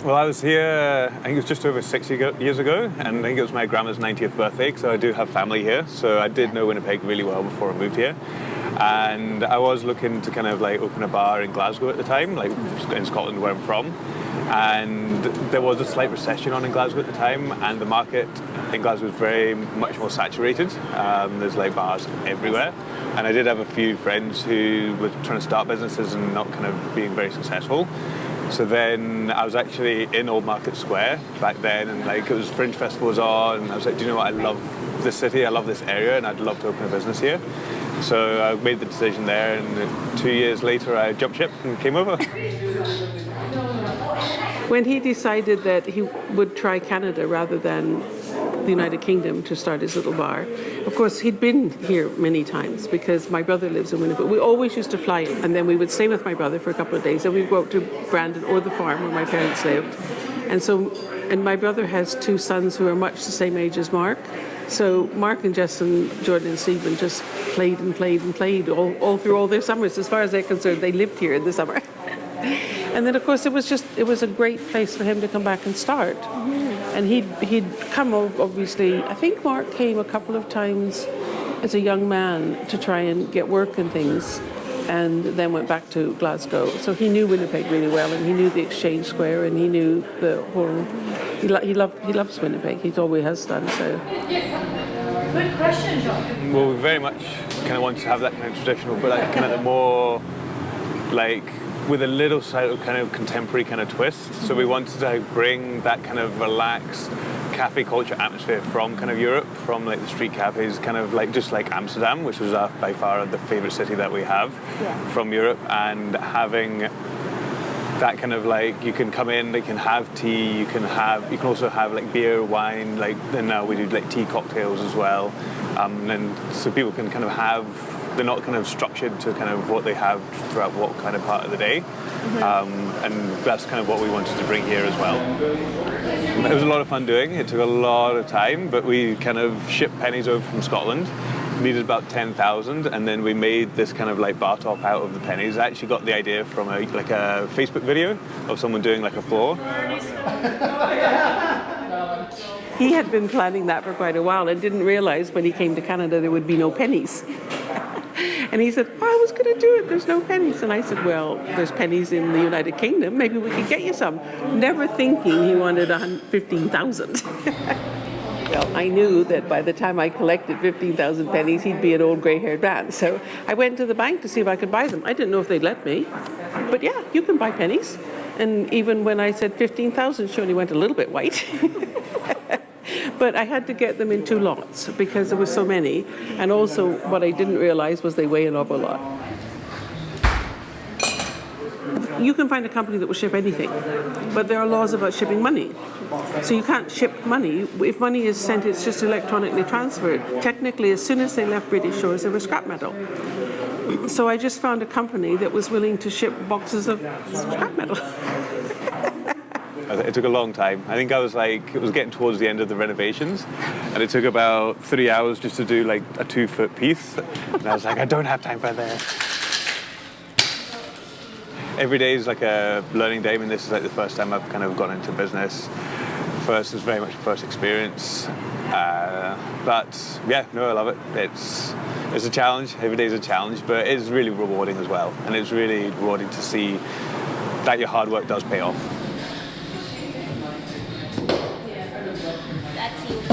Well, I was here, I think it was just over 6 years ago, and I think it was my grandma's 90th birthday, so I do have family here. So I did know Winnipeg really well before I moved here. And I was looking to kind of like open a bar in Glasgow at the time, like in Scotland where I'm from. And there was a slight recession on in Glasgow at the time, and the market in Glasgow was very much more saturated. There's like bars everywhere. And I did have a few friends who were trying to start businesses and not kind of being very successful. So then I was actually in Old Market Square back then, and like it was Fringe Festival was on, and I was like, do you know what, I love this city, I love this area, and I'd love to open a business here. So I made the decision there, and 2 years later I jumped ship and came over. When he decided that he would try Canada rather than the United Kingdom to start his little bar, of course he'd been here many times because my brother lives in Winnipeg. We always used to fly in, and then we would stay with my brother for a couple of days, and we'd go out to Brandon or the farm where my parents lived. And my brother has two sons who are much the same age as Mark. So Mark and Justin, Jordan and Stephen just played and played and played all through all their summers. As far as they're concerned, they lived here in the summer. And then, of course, it was a great place for him to come back and start. And he'd come over, obviously. I think Mark came a couple of times as a young man to try and get work and things, and then went back to Glasgow. So he knew Winnipeg really well, and he knew the Exchange Square, and he knew the whole. He loves Winnipeg. He always has done so. Good question, John. Well, we very much kind of want to have that kind of traditional, but like kind of the more like with a little side of kind of contemporary kind of twist. So we wanted to bring that kind of relaxed cafe culture atmosphere from kind of Europe, from like the street cafes, kind of like just like Amsterdam, which was by far the favorite city that we have from Europe, and having that kind of like you can come in, you can have tea, you can also have like beer, wine, like, and now we do like tea cocktails as well, and so people can kind of have. They're not kind of structured to kind of what they have throughout what kind of part of the day. And that's kind of what we wanted to bring here as well. It was a lot of fun doing. It took a lot of time, but we kind of shipped pennies over from Scotland. We needed about 10,000, and then we made this kind of like bar top out of the pennies. I actually got the idea from a Facebook video of someone doing like a floor. He had been planning that for quite a while and didn't realize when he came to Canada there would be no pennies. And he said, I was going to do it, there's no pennies. And I said, well, there's pennies in the United Kingdom, maybe we could get you some. Never thinking he wanted 15,000. Well, I knew that by the time I collected 15,000 pennies, he'd be an old grey-haired man. So I went to the bank to see if I could buy them. I didn't know if they'd let me. But yeah, you can buy pennies. And even when I said 15,000, she only went a little bit white. But I had to get them in 2 lots because there were so many. And also what I didn't realize was they weigh an awful lot. You can find a company that will ship anything, but there are laws about shipping money. So you can't ship money. If money is sent, it's just electronically transferred. Technically, as soon as they left British shores, they were scrap metal. So I just found a company that was willing to ship boxes of scrap metal. It took a long time. I think it was getting towards the end of the renovations, and it took about 3 hours just to do like a 2-foot piece. And I was like, I don't have time for that. Every day is like a learning day. I mean, this is like the first time I've kind of gone into business. First is very much first experience. But yeah, no, I love it. It's a challenge. Every day is a challenge, but it's really rewarding as well. And it's really rewarding to see that your hard work does pay off. That's you.